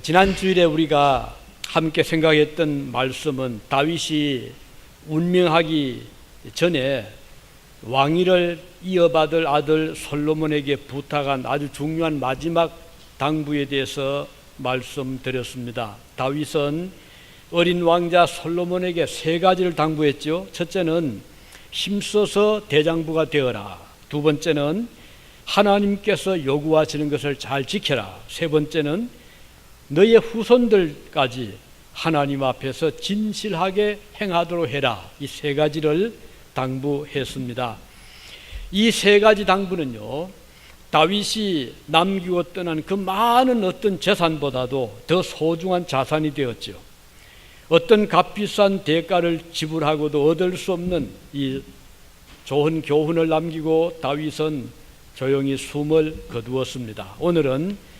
지난 주일에 우리가 함께 생각했던 말씀은 다윗이 운명하기 전에 왕위를 이어받을 아들 솔로몬에게 부탁한 아주 중요한 마지막 당부에 대해서 말씀드렸습니다. 다윗은 어린 왕자 솔로몬에게 세 가지를 당부했죠. 첫째는 힘써서 대장부가 되어라. 두 번째는 하나님께서 요구하시는 것을 잘 지켜라. 세 번째는 너의 후손들까지 하나님 앞에서 진실하게 행하도록 해라. 이 세 가지를 당부했습니다. 이 세 가지 당부는요, 다윗이 남기고 떠난 그 많은 어떤 재산보다도 더 소중한 자산이 되었죠. 어떤 값비싼 대가를 지불하고도 얻을 수 없는 이 좋은 교훈을 남기고 다윗은 조용히 숨을 거두었습니다. 오늘은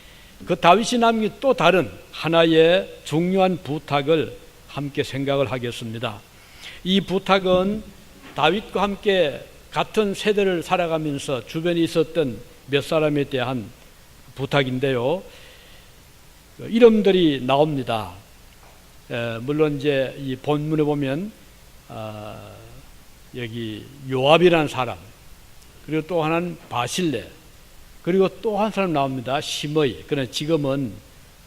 그 다윗이 남긴 또 다른 하나의 중요한 부탁을 함께 생각을 하겠습니다. 이 부탁은 다윗과 함께 같은 세대를 살아가면서 주변에 있었던 몇 사람에 대한 부탁인데요. 이름들이 나옵니다. 물론 이제 이 본문에 보면 여기 요압이라는 사람, 그리고 또 하나는 바실레, 그리고 또 한 사람 나옵니다. 시므이. 그러나 지금은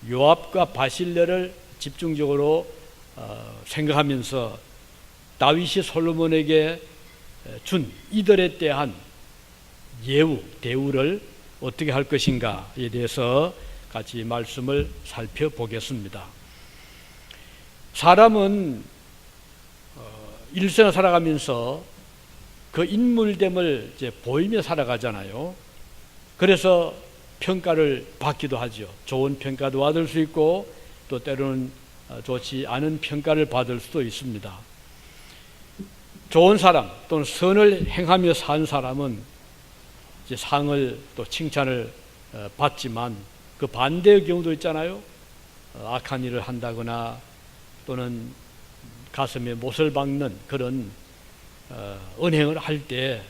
요압과 바실레를 집중적으로 생각하면서 다윗이 솔로몬에게 준 이들에 대한 예우, 대우를 어떻게 할 것인가에 대해서 같이 말씀을 살펴보겠습니다. 사람은 일생을 살아가면서 그 인물됨을 이제 보이며 살아가잖아요. 그래서 평가를 받기도 하죠. 좋은 평가도 받을 수 있고 또 때로는 좋지 않은 평가를 받을 수도 있습니다. 좋은 사람 또는 선을 행하며 산 사람은 이제 상을 또 칭찬을 받지만 그 반대의 경우도 있잖아요. 악한 일을 한다거나 또는 가슴에 못을 박는 그런 언행을 할 때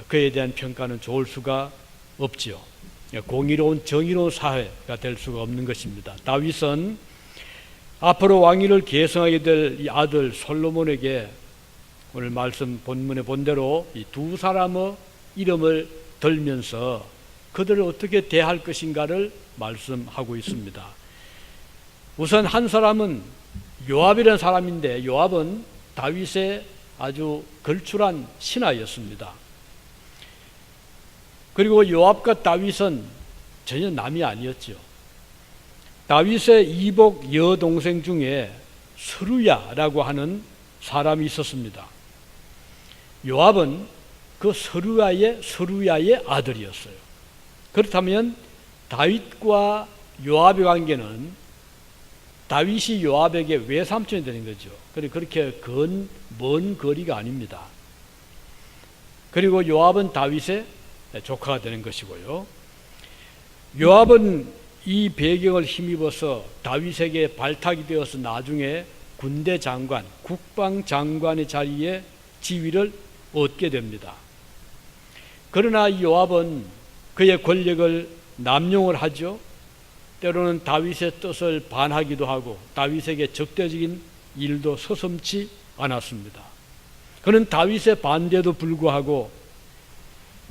그에 대한 평가는 좋을 수가 없지요. 공의로운 정의로운 사회가 될 수가 없는 것입니다. 다윗은 앞으로 왕위를 계승하게 될 이 아들 솔로몬에게 오늘 말씀 본문에 본 대로 이 두 사람의 이름을 들면서 그들을 어떻게 대할 것인가를 말씀하고 있습니다. 우선 한 사람은 요압이라는 사람인데, 요압은 다윗의 아주 걸출한 신하였습니다. 그리고 요압과 다윗은 전혀 남이 아니었죠. 다윗의 이복 여동생 중에 스루야라고 하는 사람이 있었습니다. 요압은 그 스루야의 아들이었어요. 그렇다면 다윗과 요압의 관계는 다윗이 요압에게 외삼촌이 되는 거죠. 그렇게 먼 거리가 아닙니다. 그리고 요압은 다윗의 조카가 되는 것이고요. 요압은 이 배경을 힘입어서 다윗에게 발탁이 되어서 나중에 군대 장관, 국방장관의 자리에 지위를 얻게 됩니다. 그러나 요압은 그의 권력을 남용을 하죠. 때로는 다윗의 뜻을 반하기도 하고 다윗에게 적대적인 일도 서슴지 않았습니다. 그는 다윗의 반대에도 불구하고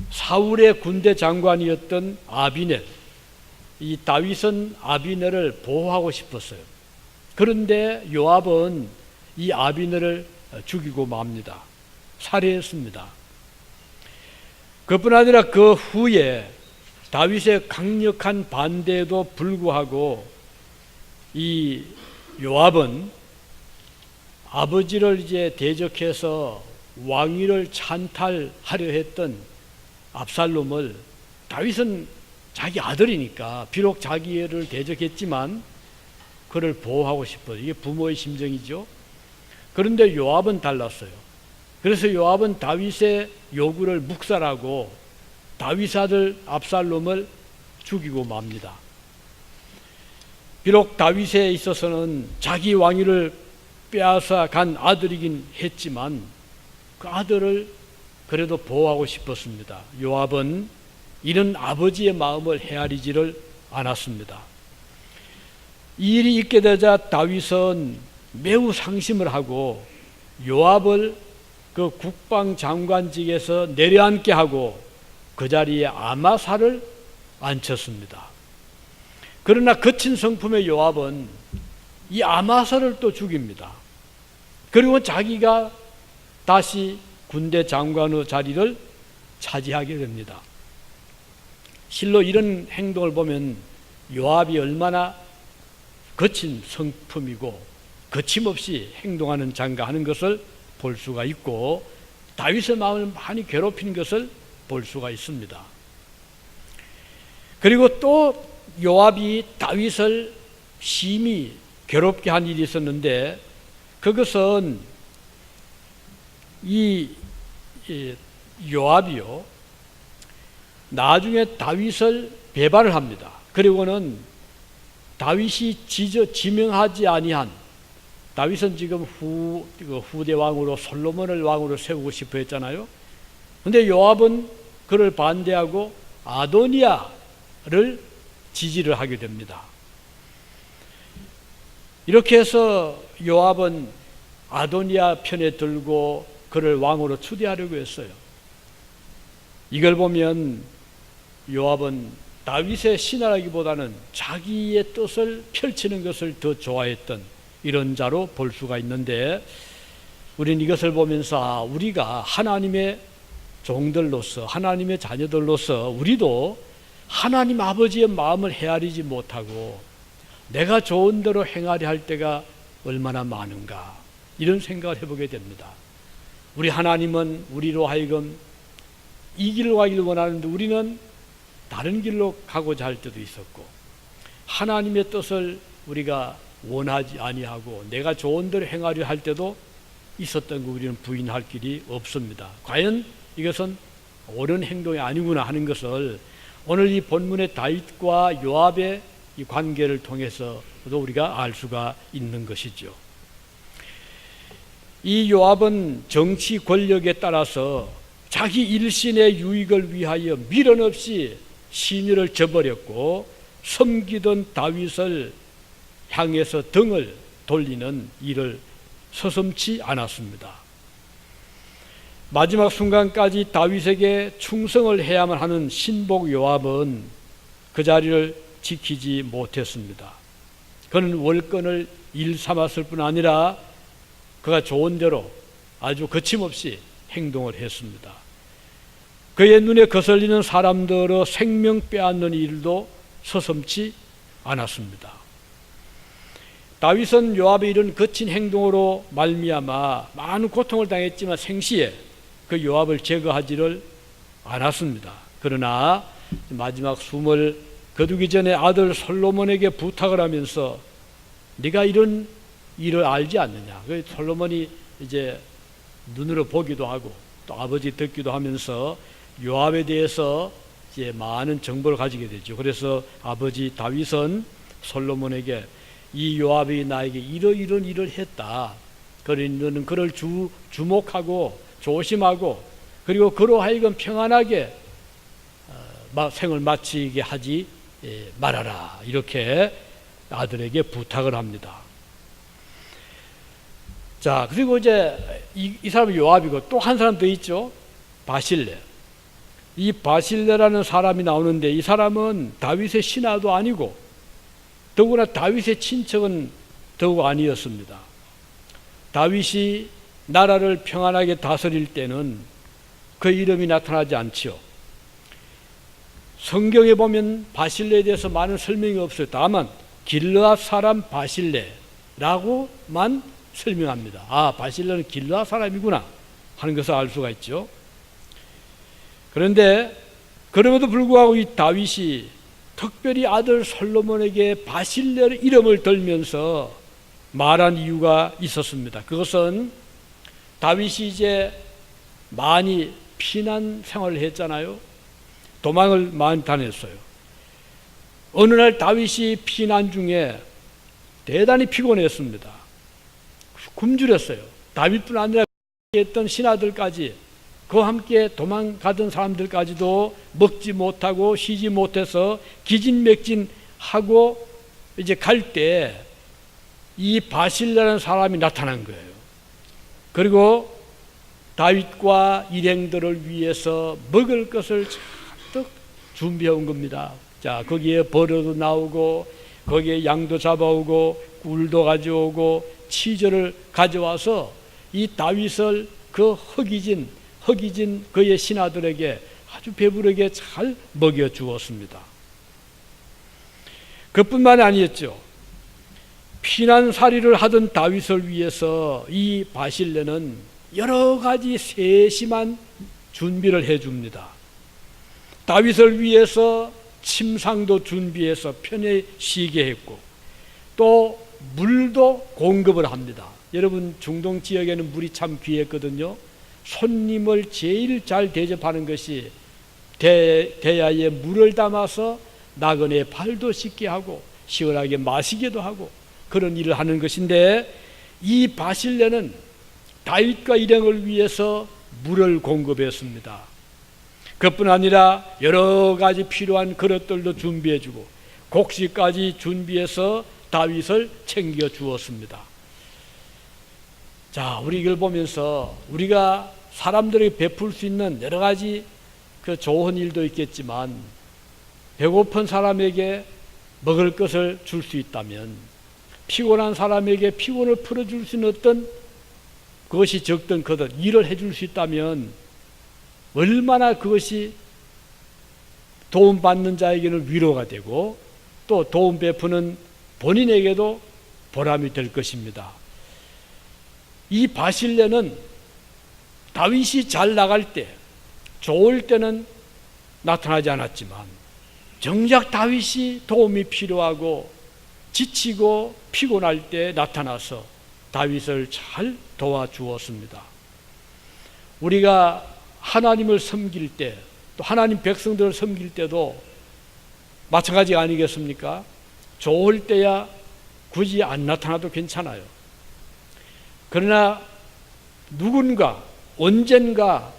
사울의 군대 장관이었던 아비넬, 이 다윗은 아비넬을 보호하고 싶었어요. 그런데 요압은 이 아비넬을 죽이고 맙니다. 살해했습니다. 그뿐 아니라 그 후에 다윗의 강력한 반대에도 불구하고 이 요압은 아버지를 이제 대적해서 왕위를 찬탈하려 했던 압살롬을, 다윗은 자기 아들이니까 비록 자기를 대적했지만 그를 보호하고 싶어요. 이게 부모의 심정이죠. 그런데 요압은 달랐어요. 그래서 요압은 다윗의 요구를 묵살하고 다윗 아들 압살롬을 죽이고 맙니다. 비록 다윗에 있어서는 자기 왕위를 빼앗아 간 아들이긴 했지만 그 아들을 그래도 보호하고 싶었습니다. 요압은 이런 아버지의 마음을 헤아리지를 않았습니다. 이 일이 있게 되자 다윗은 매우 상심을 하고 요압을 그 국방장관직에서 내려앉게 하고 그 자리에 아마사를 앉혔습니다. 그러나 거친 성품의 요압은 이 아마사를 또 죽입니다. 그리고 자기가 다시 군대 장관의 자리를 차지하게 됩니다. 실로 이런 행동을 보면 요압이 얼마나 거친 성품이고 거침없이 행동하는 자인가 하는 것을 볼 수가 있고 다윗의 마음을 많이 괴롭히는 것을 볼 수가 있습니다. 그리고 또 요압이 다윗을 심히 괴롭게 한 일이 있었는데 그것은 이 요압이요 나중에 다윗을 배반을 합니다. 그리고는 다윗이 지명하지 아니한 다윗은 지금 후대 왕으로 솔로몬을 왕으로 세우고 싶어 했잖아요. 그런데 요압은 그를 반대하고 아도니아를 지지를 하게 됩니다. 이렇게 해서 요압은 아도니아 편에 들고 그를 왕으로 추대하려고 했어요. 이걸 보면 요압은 다윗의 신하라기보다는 자기의 뜻을 펼치는 것을 더 좋아했던 이런 자로 볼 수가 있는데 우리는 이것을 보면서 우리가 하나님의 종들로서 하나님의 자녀들로서 우리도 하나님 아버지의 마음을 헤아리지 못하고 내가 좋은 대로 행하려 할 때가 얼마나 많은가 이런 생각을 해보게 됩니다. 우리 하나님은 우리로 하여금 이 길로 가기를 원하는데 우리는 다른 길로 가고자 할 때도 있었고 하나님의 뜻을 우리가 원하지 아니하고 내가 좋은 대로 행하려 할 때도 있었던 거 우리는 부인할 길이 없습니다. 과연 이것은 옳은 행동이 아니구나 하는 것을 오늘 이 본문의 다윗과 요압의 이 관계를 통해서도 우리가 알 수가 있는 것이죠. 이 요압은 정치 권력에 따라서 자기 일신의 유익을 위하여 미련 없이 신의를 저버렸고 섬기던 다윗을 향해서 등을 돌리는 일을 서슴지 않았습니다. 마지막 순간까지 다윗에게 충성을 해야만 하는 신복 요압은 그 자리를 지키지 못했습니다. 그는 월권을 일 삼았을 뿐 아니라 그가 좋은 대로 아주 거침없이 행동을 했습니다. 그의 눈에 거슬리는 사람들의 생명 빼앗는 일도 서슴지 않았습니다. 다윗은 요압의 이런 거친 행동으로 말미암아 많은 고통을 당했지만 생시에 그 요압을 제거하지를 않았습니다. 그러나 마지막 숨을 거두기 전에 아들 솔로몬에게 부탁을 하면서 네가 이런 일을 알지 않느냐. 그 솔로몬이 이제 눈으로 보기도 하고 또 아버지 듣기도 하면서 요압에 대해서 이제 많은 정보를 가지게 되죠. 그래서 아버지 다윗은 솔로몬에게 이 요압이 나에게 이런 일을 했다. 그러니 너는 그를 주목하고 조심하고 그리고 그로 하여금 평안하게 생을 마치게 하지 말아라. 이렇게 아들에게 부탁을 합니다. 자, 그리고 이제 이 사람이 요압이고 또 한 사람 더 있죠. 바실레. 이 바실레라는 사람이 나오는데 이 사람은 다윗의 신하도 아니고 더구나 다윗의 친척은 더욱 아니었습니다. 다윗이 나라를 평안하게 다스릴 때는 그 이름이 나타나지 않지요. 성경에 보면 바실레에 대해서 많은 설명이 없어요. 다만 길르앗 사람 바실레라고만 설명합니다. 아, 바실레는 길르앗 사람이구나 하는 것을 알 수가 있죠. 그런데 그럼에도 불구하고 이 다윗이 특별히 아들 솔로몬에게 바실레의 이름을 들면서 말한 이유가 있었습니다. 그것은 다윗이 이제 많이 피난 생활을 했잖아요. 도망을 많이 다녔어요. 어느 날 다윗이 피난 중에 대단히 피곤했습니다. 굶주렸어요. 다윗뿐 아니라 했던 신하들까지 그와 함께 도망가던 사람들까지도 먹지 못하고 쉬지 못해서 기진맥진하고 이제 갈 때 이 바실레라는 사람이 나타난 거예요. 그리고 다윗과 일행들을 위해서 먹을 것을 잔뜩 준비해 온 겁니다. 자, 거기에 버려도 나오고 거기에 양도 잡아오고 꿀도 가져오고 치즈를 가져와서 이 다윗을 그 허기진 그의 신하들에게 아주 배부르게 잘 먹여 주었습니다. 그뿐만이 아니었죠. 피난살이를 하던 다윗을 위해서 이 바실레는 여러 가지 세심한 준비를 해줍니다. 다윗을 위해서 침상도 준비해서 편히 쉬게 했고 또 물도 공급을 합니다. 여러분, 중동 지역에는 물이 참 귀했거든요. 손님을 제일 잘 대접하는 것이 대야에 물을 담아서 나그네의 발도 씻게 하고 시원하게 마시기도 하고 그런 일을 하는 것인데, 이 바실레는 다윗과 일행을 위해서 물을 공급했습니다. 그뿐 아니라 여러 가지 필요한 그릇들도 준비해주고 곡식까지 준비해서 다윗을 챙겨 주었습니다. 자, 우리 이걸 보면서 우리가 사람들에게 베풀 수 있는 여러 가지 그 좋은 일도 있겠지만 배고픈 사람에게 먹을 것을 줄 수 있다면, 피곤한 사람에게 피곤을 풀어줄 수 있는 어떤 그것이 적든 거든 일을 해줄 수 있다면 얼마나 그것이 도움받는 자에게는 위로가 되고 또 도움 베푸는 본인에게도 보람이 될 것입니다. 이 바실레는 다윗이 잘 나갈 때, 좋을 때는 나타나지 않았지만 정작 다윗이 도움이 필요하고 지치고 피곤할 때 나타나서 다윗을 잘 도와주었습니다. 우리가 하나님을 섬길 때, 또 하나님 백성들을 섬길 때도 마찬가지 아니겠습니까? 좋을 때야 굳이 안 나타나도 괜찮아요. 그러나 누군가 언젠가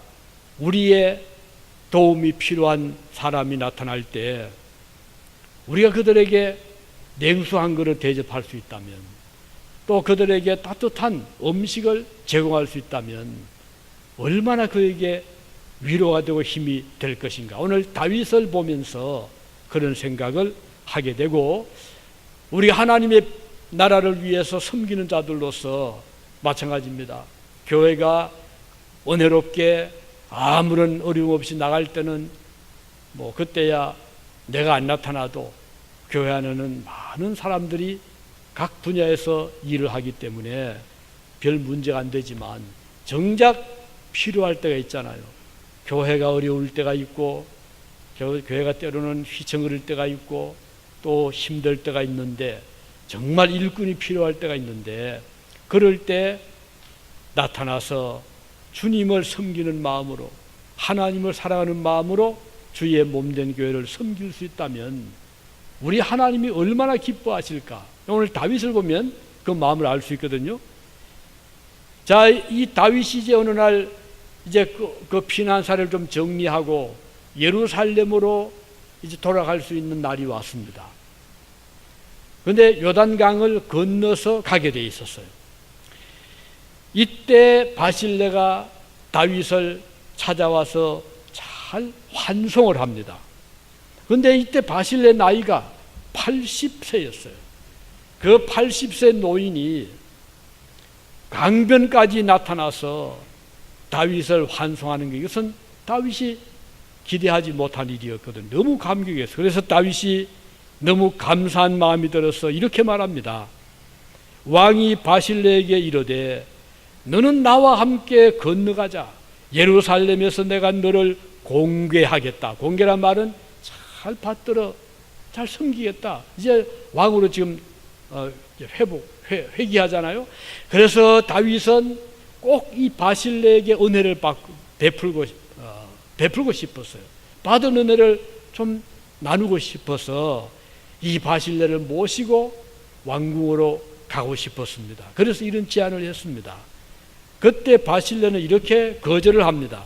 우리의 도움이 필요한 사람이 나타날 때 우리가 그들에게 냉수 한 그릇 대접할 수 있다면, 또 그들에게 따뜻한 음식을 제공할 수 있다면 얼마나 그에게 위로가 되고 힘이 될 것인가. 오늘 다윗을 보면서 그런 생각을 하게 되고, 우리 하나님의 나라를 위해서 섬기는 자들로서 마찬가지입니다. 교회가 은혜롭게 아무런 어려움 없이 나갈 때는 그때야 내가 안 나타나도 교회 안에는 많은 사람들이 각 분야에서 일을 하기 때문에 별 문제가 안 되지만 정작 필요할 때가 있잖아요. 교회가 어려울 때가 있고 교회가 때로는 휘청거릴 때가 있고 또 힘들 때가 있는데, 정말 일꾼이 필요할 때가 있는데, 그럴 때 나타나서 주님을 섬기는 마음으로, 하나님을 사랑하는 마음으로 주의 몸된 교회를 섬길 수 있다면 우리 하나님이 얼마나 기뻐하실까. 오늘 다윗을 보면 그 마음을 알 수 있거든요. 자, 이 다윗이 이제 어느 날 이제 그 피난사를 좀 정리하고 예루살렘으로 이제 돌아갈 수 있는 날이 왔습니다. 그런데 요단강을 건너서 가게 돼 있었어요. 이때 바실레가 다윗을 찾아와서 잘 환송을 합니다. 그런데 이때 바실레 나이가 80세였어요. 그 80세 노인이 강변까지 나타나서 다윗을 환송하는 게, 이것은 다윗이 기대하지 못한 일이었거든요. 너무 감격했어요. 그래서 다윗이 너무 감사한 마음이 들어서 이렇게 말합니다. 왕이 바실레에게 이르되 너는 나와 함께 건너가자. 예루살렘에서 내가 너를 공개하겠다. 공개란 말은 잘 받들어 잘 섬기겠다. 이제 왕으로 지금 회귀하잖아요. 그래서 다윗은 꼭 이 바실레에게 은혜를 베풀고 싶었어요. 받은 은혜를 좀 나누고 싶어서 이 바실레를 모시고 왕궁으로 가고 싶었습니다. 그래서 이런 제안을 했습니다. 그때 바실레는 이렇게 거절을 합니다.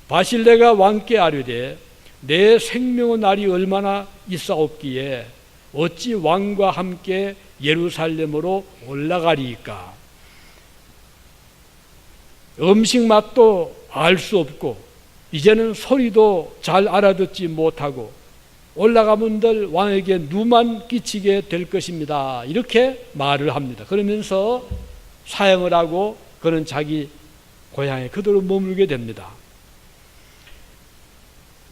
바실레가 왕께 아뢰되 내 생명의 날이 얼마나 있사옵기에 어찌 왕과 함께 예루살렘으로 올라가리이까. 음식 맛도 알 수 없고 이제는 소리도 잘 알아듣지 못하고 올라가면들 왕에게 누만 끼치게 될 것입니다. 이렇게 말을 합니다. 그러면서 사형을 하고 그는 자기 고향에 그대로 머물게 됩니다.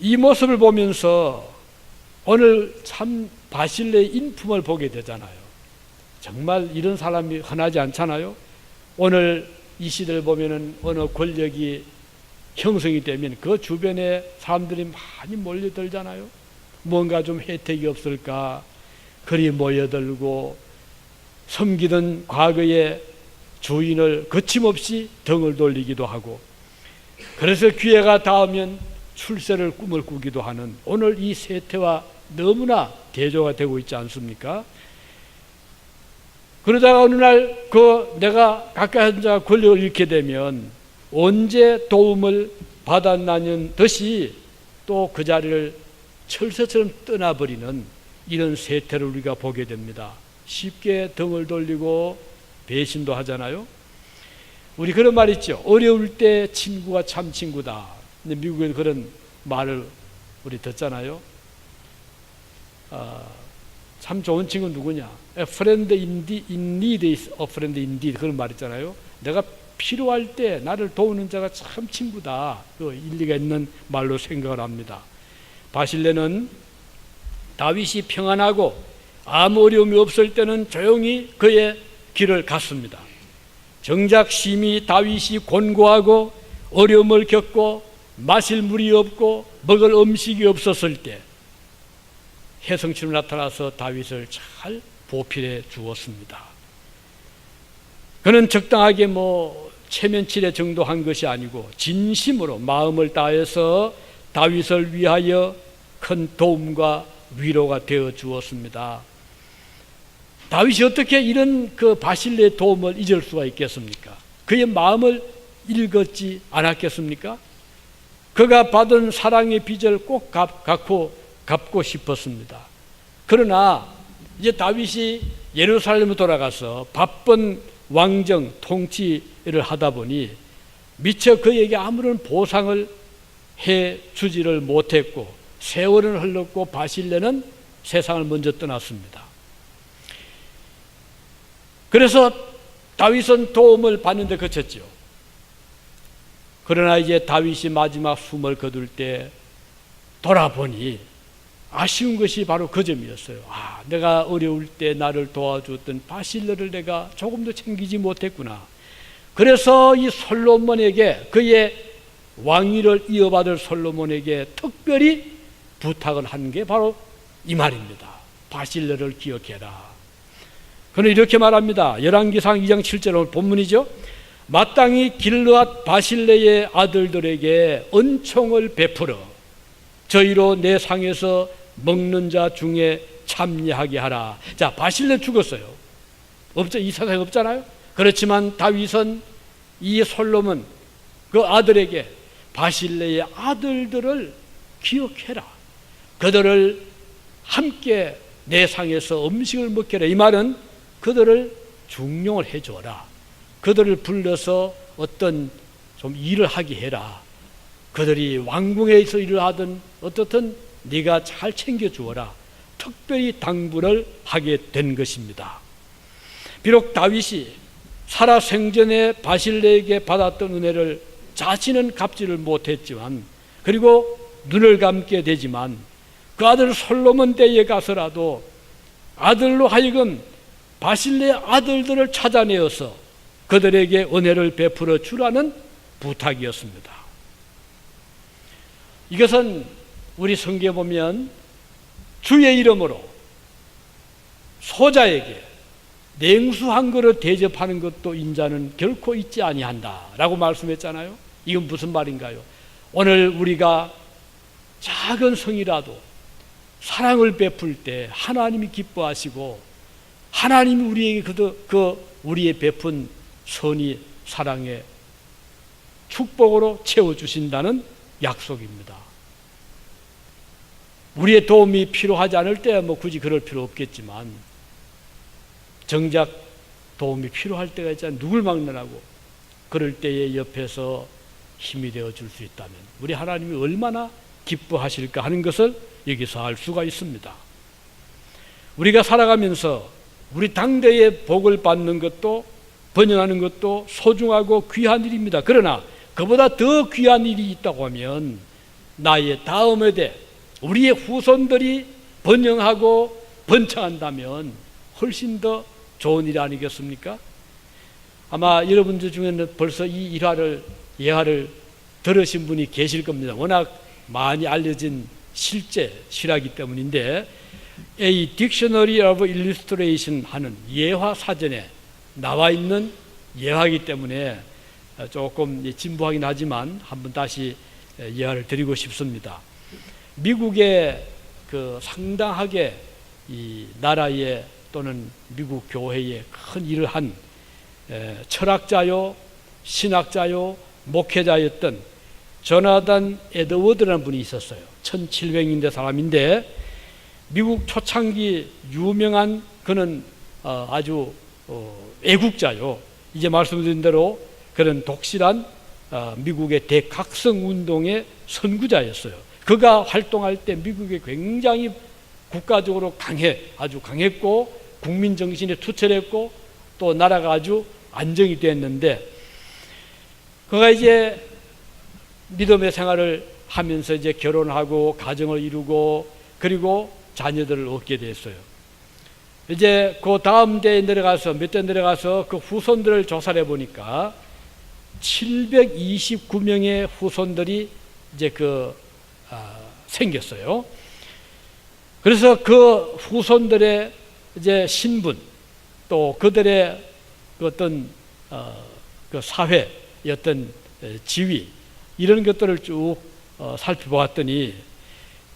이 모습을 보면서 오늘 참 바실레의 인품을 보게 되잖아요. 정말 이런 사람이 흔하지 않잖아요. 오늘 이 시대를 보면은 어느 권력이 형성이 되면 그 주변에 사람들이 많이 몰려들잖아요. 뭔가 좀 혜택이 없을까 그리 모여들고 섬기던 과거의 주인을 거침없이 등을 돌리기도 하고, 그래서 기회가 닿으면 출세를 꿈을 꾸기도 하는 오늘 이 세태와 너무나 대조가 되고 있지 않습니까? 그러다가 어느 날 내가 가까이 한 자가 권력을 잃게 되면 언제 도움을 받았나는 듯이 또 그 자리를 철새처럼 떠나버리는 이런 세태를 우리가 보게 됩니다. 쉽게 등을 돌리고 배신도 하잖아요. 우리 그런 말 있죠. 어려울 때 친구가 참 친구다. 근데 미국에는 그런 말을 우리 듣잖아요. 참 좋은 친구는 누구냐? A friend in need is a friend indeed. 그런 말 있잖아요. 내가 필요할 때 나를 도우는 자가 참 친구다. 그 일리가 있는 말로 생각을 합니다. 바실레는 다윗이 평안하고 아무 어려움이 없을 때는 조용히 그의 길을 갔습니다. 정작 심히 다윗이 곤고하고 어려움을 겪고 마실 물이 없고 먹을 음식이 없었을 때 혜성처럼 나타나서 다윗을 잘 보필해 주었습니다. 그는 적당하게 체면치레 정도 한 것이 아니고 진심으로 마음을 다해서 다윗을 위하여 큰 도움과 위로가 되어 주었습니다. 다윗이 어떻게 이런 그 바실레의 도움을 잊을 수가 있겠습니까? 그의 마음을 읽었지 않았겠습니까? 그가 받은 사랑의 빚을 꼭 갚고 싶었습니다. 그러나 이제 다윗이 예루살렘으로 돌아가서 바쁜 왕정 통치를 하다 보니 미처 그에게 아무런 보상을 해 주지를 못했고 세월은 흘렀고 바실레는 세상을 먼저 떠났습니다. 그래서 다윗은 도움을 받는 데 그쳤죠. 그러나 이제 다윗이 마지막 숨을 거둘 때 돌아보니 아쉬운 것이 바로 그 점이었어요. 내가 어려울 때 나를 도와줬던 바실레를 내가 조금도 챙기지 못했구나. 그래서 이 솔로몬에게, 그의 왕위를 이어받을 솔로몬에게 특별히 부탁을 한 게 바로 이 말입니다. 바실레를 기억해라. 그는 이렇게 말합니다. 열왕기상 2장 7절 본문이죠. 마땅히 길르앗 바실레의 아들들에게 은총을 베풀어 저희로 내 상에서 먹는 자 중에 참여하게 하라. 자, 바실레 죽었어요. 없죠? 이 세상에 없잖아요. 그렇지만 다윗은 이 솔로몬 그 아들에게 바실레의 아들들을 기억해라. 그들을 함께 내 상에서 음식을 먹게 해라. 이 말은 그들을 중용을 해줘라. 그들을 불러서 어떤 좀 일을 하게 해라. 그들이 왕궁에서 일을 하든 어떻든 네가 잘 챙겨주어라. 특별히 당부를 하게 된 것입니다. 비록 다윗이 살아 생전에 바실레에게 받았던 은혜를 자신은 갚지를 못했지만, 그리고 눈을 감게 되지만 그 아들 솔로몬 때에 가서라도 아들로 하여금 바실레의 아들들을 찾아내어서 그들에게 은혜를 베풀어 주라는 부탁이었습니다. 이것은 우리 성경에 보면 주의 이름으로 소자에게 냉수 한 그릇 대접하는 것도 인자는 결코 잊지 아니한다 라고 말씀했잖아요. 이건 무슨 말인가요? 오늘 우리가 작은 성이라도 사랑을 베풀 때 하나님이 기뻐하시고 하나님이 우리에게 우리의 베푼 선이 사랑의 축복으로 채워주신다는 약속입니다. 우리의 도움이 필요하지 않을 때야 뭐 굳이 그럴 필요 없겠지만, 정작 도움이 필요할 때가 있잖아요. 누굴 막론하고. 그럴 때에 옆에서 힘이 되어 줄 수 있다면 우리 하나님이 얼마나 기뻐하실까 하는 것을 여기서 알 수가 있습니다. 우리가 살아가면서 우리 당대의 복을 받는 것도, 번영하는 것도 소중하고 귀한 일입니다. 그러나 그보다 더 귀한 일이 있다고 하면 나의 다음 세대, 우리의 후손들이 번영하고 번창한다면 훨씬 더 좋은 일 아니겠습니까? 아마 여러분들 중에는 벌써 이 예화를 들으신 분이 계실 겁니다. 워낙 많이 알려진 실제 실화이기 때문인데, A Dictionary of Illustration 하는 예화 사전에 나와 있는 예화이기 때문에 조금 진부하긴 하지만 한번 다시 예화를 드리고 싶습니다. 미국의 그 상당하게 이 나라의 또는 미국 교회에 큰 일을 한 철학자요, 신학자요, 목회자였던 조나단 에드워드라는 분이 있었어요. 1700년대 사람인데, 미국 초창기 유명한 그는 아주 애국자요. 이제 말씀드린 대로 그런 독실한 미국의 대각성 운동의 선구자였어요. 그가 활동할 때 미국이 굉장히 국가적으로 아주 강했고, 국민 정신이 투철했고, 또 나라가 아주 안정이 됐는데, 그가 이제 믿음의 생활을 하면서 이제 결혼하고 가정을 이루고 그리고 자녀들을 얻게 됐어요. 이제 그 다음 대에 내려가서 몇 대 내려가서 그 후손들을 조사를 해보니까 729명의 후손들이 이제 생겼어요. 그래서 그 후손들의 이제 신분, 또 그들의 어떤 그 사회의 어떤 지위, 이런 것들을 쭉 살펴보았더니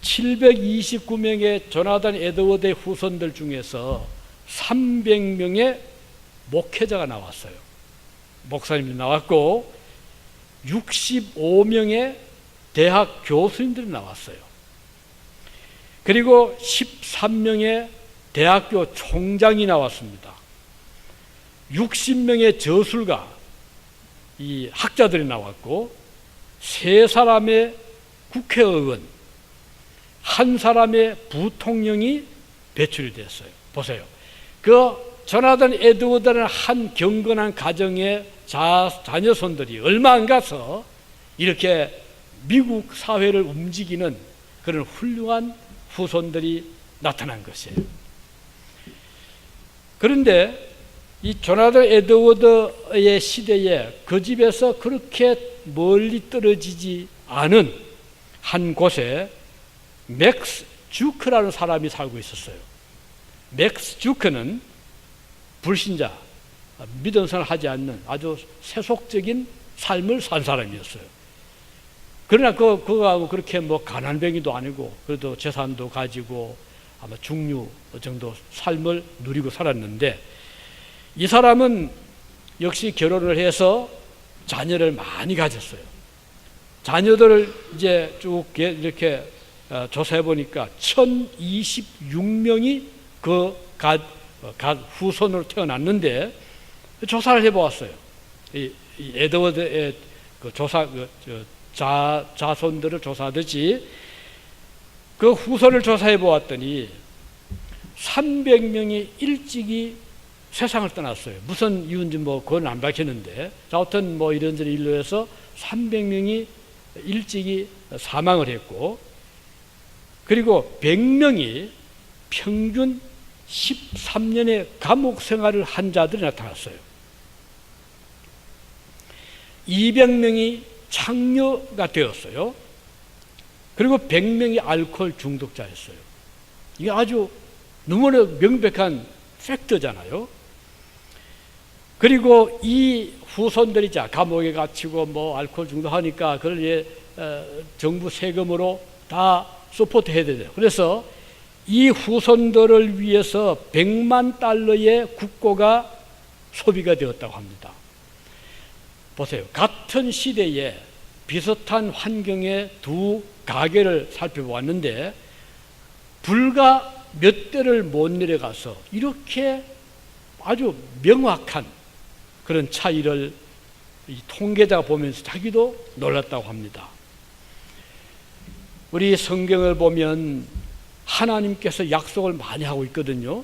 729명의 조나단 에드워드의 후손들 중에서 300명의 목회자가 나왔어요. 목사님이 나왔고 65명의 대학 교수님들이 나왔어요. 그리고 13명의 대학교 총장이 나왔습니다. 60명의 저술가, 이 학자들이 나왔고 3사람의 국회의원, 1사람의 부통령이 배출이 됐어요. 보세요. 그 조나단 에드워드라는 한 경건한 가정의 자녀손들이 얼마 안 가서 이렇게 미국 사회를 움직이는 그런 훌륭한 후손들이 나타난 것이에요. 그런데 이 조나단 에드워드의 시대에 그 집에서 그렇게 멀리 떨어지지 않은 한 곳에 맥스 주크라는 사람이 살고 있었어요. 맥스 주크는 불신자, 믿음 생활을 하지 않는 아주 세속적인 삶을 산 사람이었어요. 그러나 그거하고 그렇게 뭐 가난뱅이도 아니고, 그래도 재산도 가지고 아마 중류 정도 삶을 누리고 살았는데, 이 사람은 역시 결혼을 해서 자녀를 많이 가졌어요. 자녀들을 이제 쭉 이렇게 조사해 보니까 1026명이 그 후손으로 태어났는데, 조사를 해 보았어요. 이 에드워드의 그 자손들을 조사하듯이 그 후손을 조사해 보았더니 300명이 일찍이 세상을 떠났어요. 무슨 이유인지 뭐 그건 안 밝혔는데, 아무튼 뭐 이런저런 일로 해서 300명이 일찍이 사망을 했고, 그리고 100명이 평균 13년의 감옥 생활을 한 자들이 나타났어요. 200명이 창녀가 되었어요. 그리고 100명이 알코올 중독자였어요. 이게 아주 너무나 명백한 팩트잖아요. 그리고 이 후손들이 감옥에 갇히고 뭐 알코올 중독하니까 그걸 정부 세금으로 다 서포트 해야 되죠. 그래서 이 후손들을 위해서 100만 달러의 국고가 소비가 되었다고 합니다. 보세요. 같은 시대에 비슷한 환경의 두 가게를 살펴보았는데, 불과 몇 대를 못 내려가서 이렇게 아주 명확한 그런 차이를 이 통계자가 보면서 자기도 놀랐다고 합니다. 우리 성경을 보면 하나님께서 약속을 많이 하고 있거든요.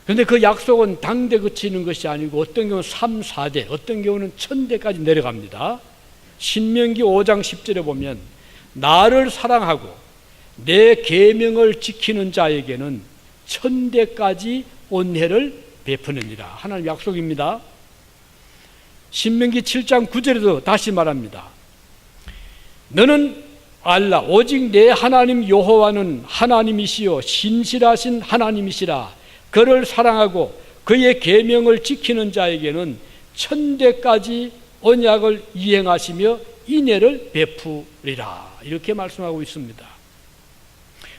그런데 그 약속은 당대 그치는 것이 아니고 어떤 경우는 3, 4대, 어떤 경우는 1000대까지 내려갑니다. 신명기 5장 10절에 보면 나를 사랑하고 내 계명을 지키는 자에게는 1000대까지 온혜를 베푸느니라. 하나님 약속입니다. 신명기 7장 9절에도 다시 말합니다. 너는 알라 오직 내 하나님 여호와는 하나님이시요 신실하신 하나님이시라. 그를 사랑하고 그의 계명을 지키는 자에게는 1000대까지 언약을 이행하시며 인애를 베푸리라. 이렇게 말씀하고 있습니다.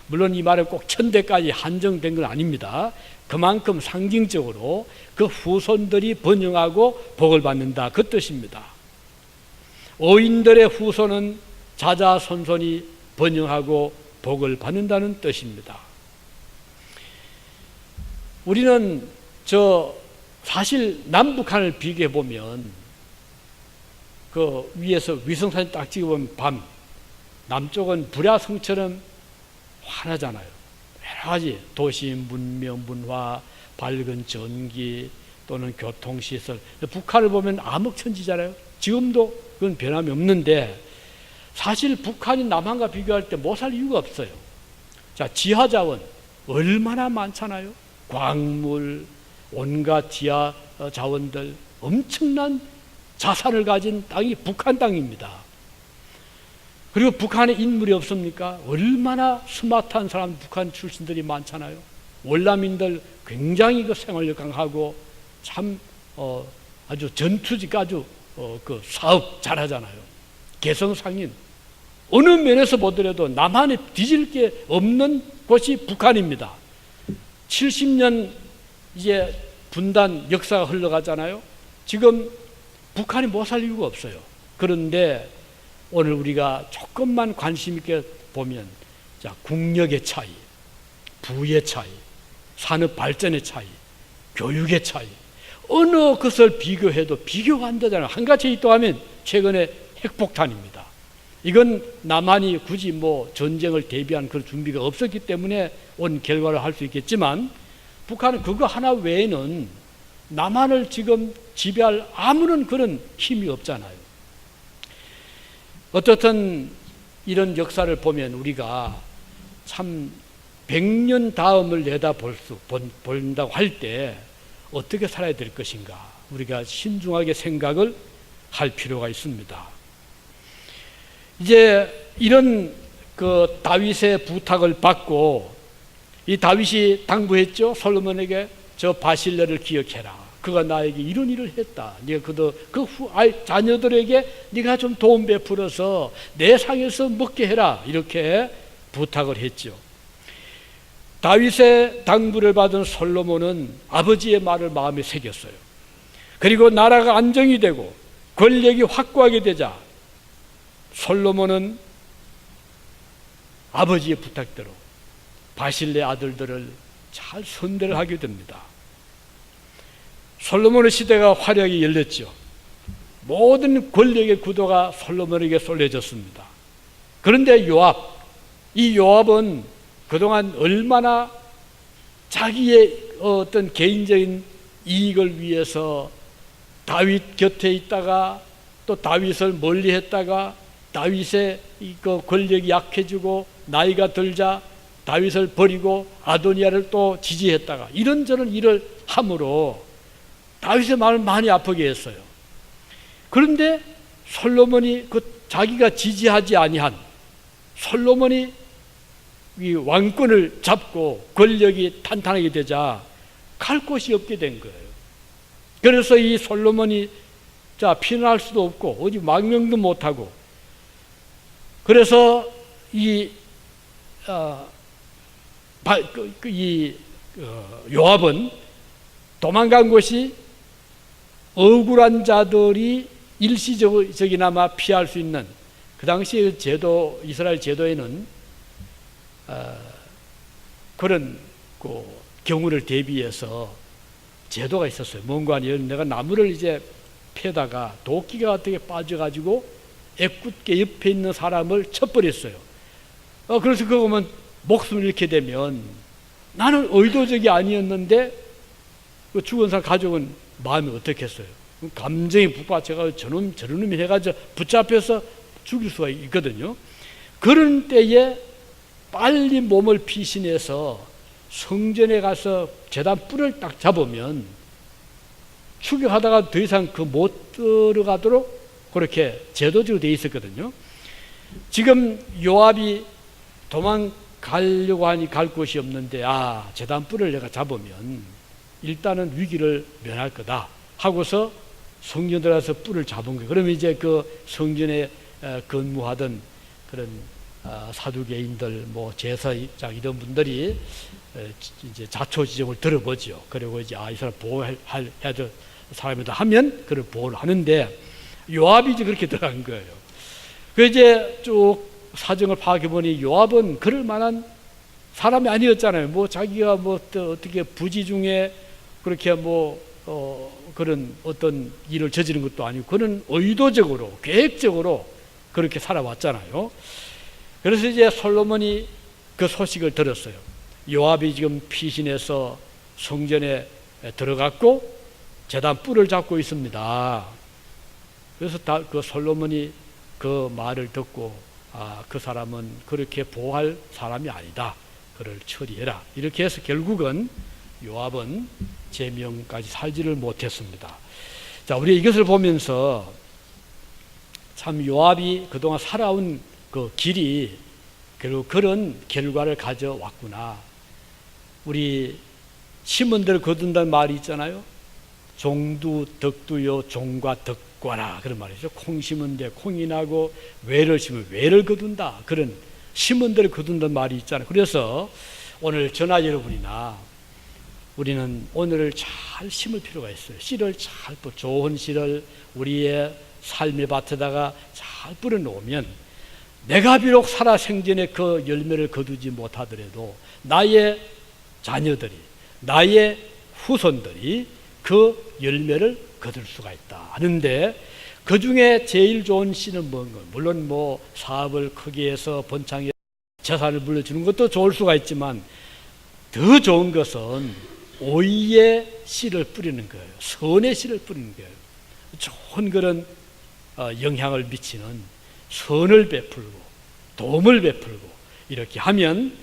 물론 이 말은 꼭 1000대까지 한정된 건 아닙니다. 그만큼 상징적으로 그 후손들이 번영하고 복을 받는다, 그 뜻입니다. 어인들의 후손은 자자손손이 번영하고 복을 받는다는 뜻입니다. 우리는 사실 남북한을 비교해 보면 그 위에서 위성사진 딱 찍어보면 밤, 남쪽은 불야성처럼 환하잖아요. 여러 가지 도시 문명, 문화, 밝은 전기 또는 교통시설. 북한을 보면 암흑천지잖아요. 지금도 그건 변함이 없는데 사실 북한이 남한과 비교할 때 못 살 이유가 없어요. 자, 지하자원 얼마나 많잖아요. 광물, 온갖 지하 자원들, 엄청난 자산을 가진 땅이 북한 땅입니다. 그리고 북한에 인물이 없습니까? 얼마나 스마트한 사람, 북한 출신들이 많잖아요. 월남인들 굉장히 그 생활력 강하고 참 아주 전투직 아주 그 사업 잘하잖아요. 개성상인. 어느 면에서 보더라도 남한에 뒤질 게 없는 곳이 북한입니다. 70년 이제 분단 역사가 흘러가잖아요. 지금 북한이 못 살 이유가 없어요. 그런데 오늘 우리가 조금만 관심 있게 보면, 자, 국력의 차이, 부의 차이, 산업 발전의 차이, 교육의 차이, 어느 것을 비교해도 비교가 안 되잖아요. 한 가지 있다면 최근에 핵폭탄입니다. 이건 남한이 굳이 뭐 전쟁을 대비한 그런 준비가 없었기 때문에 온 결과를 할 수 있겠지만, 북한은 그거 하나 외에는 남한을 지금 지배할 아무런 그런 힘이 없잖아요. 어떻든 이런 역사를 보면 우리가 참 100년 다음을 본다고 할 때 어떻게 살아야 될 것인가, 우리가 신중하게 생각을 할 필요가 있습니다. 이제 이런 그 다윗의 부탁을 받고 이 다윗이 당부했죠. 솔로몬에게 저 바실레를 기억해라. 그가 나에게 이런 일을 했다. 네가 자녀들에게 네가 좀 도움 베풀어서 내 상에서 먹게 해라. 이렇게 부탁을 했죠. 다윗의 당부를 받은 솔로몬은 아버지의 말을 마음에 새겼어요. 그리고 나라가 안정이 되고 권력이 확고하게 되자 솔로몬은 아버지의 부탁대로 바실레 아들들을 잘 선대를 하게 됩니다. 솔로몬의 시대가 화려하게 열렸죠. 모든 권력의 구도가 솔로몬에게 쏠려졌습니다. 그런데 이 요압은 그동안 얼마나 자기의 어떤 개인적인 이익을 위해서 다윗 곁에 있다가 또 다윗을 멀리했다가 다윗의 그 권력이 약해지고 나이가 들자 다윗을 버리고 아도니아를 또 지지했다가 이런저런 일을 함으로 다윗의 마음을 많이 아프게 했어요. 그런데 솔로몬이 그 자기가 지지하지 아니한 솔로몬이 이 왕권을 잡고 권력이 탄탄하게 되자 갈 곳이 없게 된 거예요. 그래서 이 솔로몬이 피난할 수도 없고 어디 망명도 못하고, 그래서 요압은 도망간 곳이 억울한 자들이 일시적이나마 피할 수 있는, 그 당시 제도, 이스라엘 제도에는 그런 그 경우를 대비해서 제도가 있었어요. 뭔가 내가 나무를 이제 패다가 도끼가 어떻게 빠져가지고 애꿎게 옆에 있는 사람을 쳐버렸어요. 그래서 그거 보면 목숨을 잃게 되면 나는 의도적이 아니었는데 그 죽은 사람 가족은 마음이 어떻겠어요? 감정이 북받쳐가지고 저런 놈이 해가지고 붙잡혀서 죽일 수가 있거든요. 그런 때에 빨리 몸을 피신해서 성전에 가서 제단 뿔을 딱 잡으면 추격하다가 더 이상 그 못 들어가도록 그렇게 제도적으로 되어 있었거든요. 지금 요압이 도망가려고 하니 갈 곳이 없는데 제단 뿔을 내가 잡으면 일단은 위기를 면할 거다 하고서 성전 들어가서 뿔을 잡은 거예요. 그러면 이제 그 성전에 근무하던 그런 사두개인들, 뭐 제사장 이런 분들이 이제 자초지종을 들어보죠. 그리고 이제 이 사람 보호해야 될 사람이다 하면 그를 보호를 하는데 요압이 이제 그렇게 들어간 거예요. 그 이제 쭉 사정을 파악해 보니 요압은 그럴 만한 사람이 아니었잖아요. 뭐 자기가 뭐 어떻게 부지 중에 그렇게 그런 어떤 일을 저지른 것도 아니고 그는 의도적으로 계획적으로 그렇게 살아왔잖아요. 그래서 이제 솔로몬이 그 소식을 들었어요. 요압이 지금 피신해서 성전에 들어갔고 제단 뿔을 잡고 있습니다. 그래서 그 솔로몬이 그 말을 듣고 그 사람은 그렇게 보호할 사람이 아니다. 그를 처리해라. 이렇게 해서 결국은 요압은 제명까지 살지를 못했습니다. 자, 우리 이것을 보면서 참 요압이 그동안 살아온 그 길이 결국 그런 결과를 가져왔구나. 우리 심은들 거둔다는 말이 있잖아요. 종두 덕두요 종과 덕과라 그런 말이죠. 콩 심은데 콩이 나고 외를 심으면 외를 거둔다. 그런 심은들 거둔다는 말이 있잖아요. 그래서 오늘 전하 여러분이나 우리는 오늘을 잘 심을 필요가 있어요. 씨를 잘 좋은 씨를 우리의 삶의 밭에다가 잘 뿌려놓으면 내가 비록 살아생전에 그 열매를 거두지 못하더라도 나의 자녀들이, 나의 후손들이 그 열매를 거둘 수가 있다 하는데 그 중에 제일 좋은 씨는 뭔가 물론 뭐 사업을 크게 해서 번창해 재산을 물려주는 것도 좋을 수가 있지만 더 좋은 것은 오이의 씨를 뿌리는 거예요. 선의 씨를 뿌리는 거예요. 좋은 그런 영향을 미치는 선을 베풀고 도움을 베풀고 이렇게 하면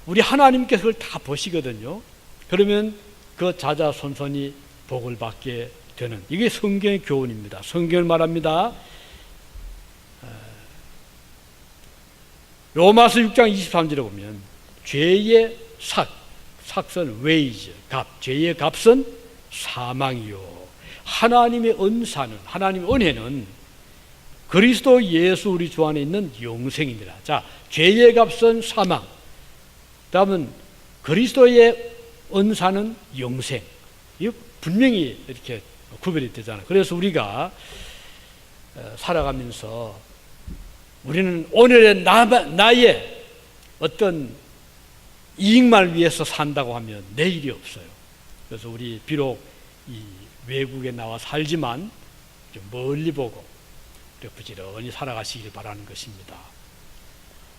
우리 하나님께서 그걸 다 보시거든요. 그러면 그 자자손손이 복을 받게 되는 이게 성경의 교훈입니다. 성경을 말합니다. 로마서 6장 23절에 보면 죄의 삭은 웨이즈, 죄의 값은 사망이요 하나님의 은사는, 하나님의 은혜는 그리스도 예수 우리 주 안에 있는 영생입니다. 자, 죄의 값은 사망, 다음은 그리스도의 은사는 영생. 이거 분명히 이렇게 구별이 되잖아요. 그래서 우리가 살아가면서 우리는 오늘의 나의 어떤 이익만을 위해서 산다고 하면 내일이 없어요. 그래서 우리 비록 이 외국에 나와 살지만 좀 멀리 보고 부지런히 살아가시길 바라는 것입니다.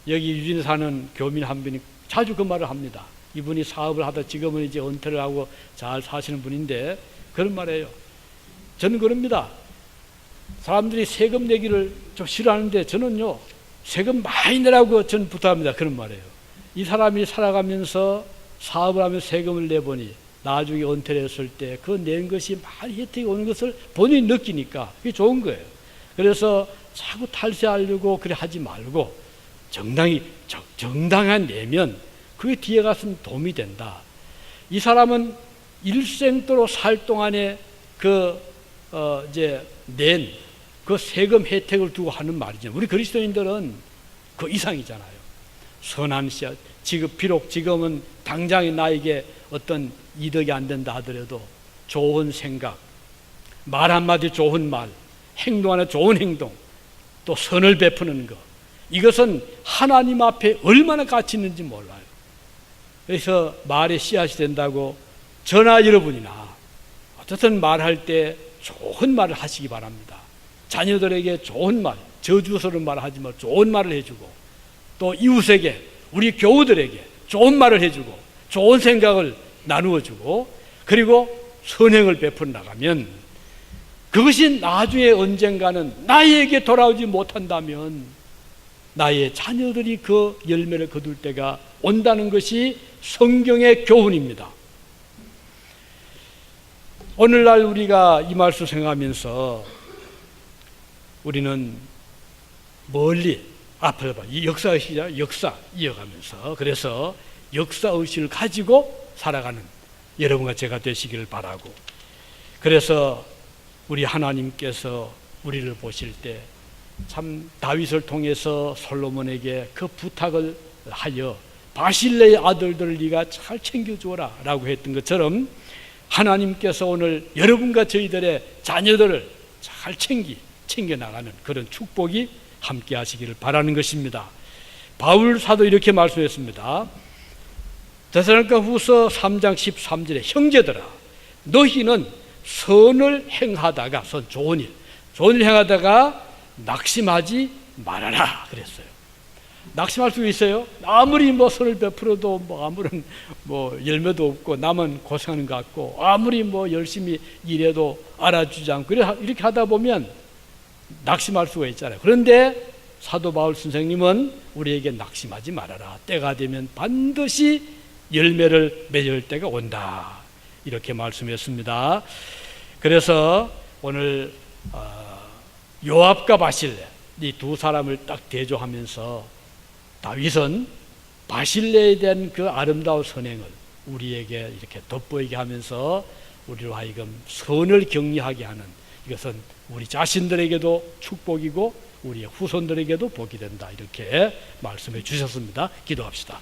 여기 유진 사는 교민 한 분이 자주 그 말을 합니다. 이분이 사업을 하다 지금은 이제 은퇴를 하고 잘 사시는 분인데 그런 말이에요. 저는 그럽니다. 사람들이 세금 내기를 좀 싫어하는데 저는요 세금 많이 내라고 저는 부탁합니다. 그런 말이에요. 이 사람이 살아가면서 사업을 하면 세금을 내보니 나중에 은퇴를 했을 때 그 낸 것이 많이 혜택이 오는 것을 본인이 느끼니까 그게 좋은 거예요. 그래서 자꾸 탈세하려고 그래 하지 말고 정당한 내면 그게 뒤에 가서는 도움이 된다. 이 사람은 일생도로 살 동안에 이제 낸 그 세금 혜택을 두고 하는 말이죠. 우리 그리스도인들은 그 이상이잖아요. 선한 씨, 비록 지금은 당장에 나에게 어떤 이득이 안 된다 하더라도 좋은 생각, 말 한마디 좋은 말, 행동 하나 좋은 행동, 또 선을 베푸는 것, 이것은 하나님 앞에 얼마나 가치 있는지 몰라요. 그래서 말의 씨앗이 된다고 저나 여러분이나 어쨌든 말할 때 좋은 말을 하시기 바랍니다. 자녀들에게 좋은 말, 저주스러운 말을 하지 말고 좋은 말을 해주고, 또 이웃에게, 우리 교우들에게 좋은 말을 해주고 좋은 생각을 나누어주고, 그리고 선행을 베풀어 나가면 그것이 나중에 언젠가는 나에게 돌아오지 못한다면 나의 자녀들이 그 열매를 거둘 때가 온다는 것이 성경의 교훈입니다. 오늘날 우리가 이 말씀 생각하면서 우리는 멀리 앞을 봐. 이 역사의식이죠. 역사 이어가면서, 그래서 역사의식을 가지고 살아가는 여러분과 제가 되시기를 바라고, 그래서 우리 하나님께서 우리를 보실 때 참 다윗을 통해서 솔로몬에게 그 부탁을 하여 바실레의 아들들을 네가 잘 챙겨주어라 라고 했던 것처럼 하나님께서 오늘 여러분과 저희들의 자녀들을 잘 챙겨나가는 그런 축복이 함께 하시기를 바라는 것입니다. 바울 사도 이렇게 말씀했습니다. 데살로니가 후서 3장 13절에 형제들아 너희는 선을 행하다가, 좋은 일 행하다가 낙심하지 말아라 그랬어요. 낙심할 수 있어요? 아무리 선을 베풀어도 아무런 열매도 없고 남은 고생하는 것 같고, 아무리 열심히 일해도 알아주지 않고 이렇게 하다 보면 낙심할 수가 있잖아요. 그런데 사도 바울 선생님은 우리에게 낙심하지 말아라. 때가 되면 반드시 열매를 맺을 때가 온다. 이렇게 말씀했습니다. 그래서 오늘 요압과 바실레 이 두 사람을 딱 대조하면서 다윗은 바실레에 대한 그 아름다운 선행을 우리에게 이렇게 돋보이게 하면서 우리로 하여금 선을 격려하게 하는, 이것은 우리 자신들에게도 축복이고 우리의 후손들에게도 복이 된다. 이렇게 말씀해 주셨습니다. 기도합시다.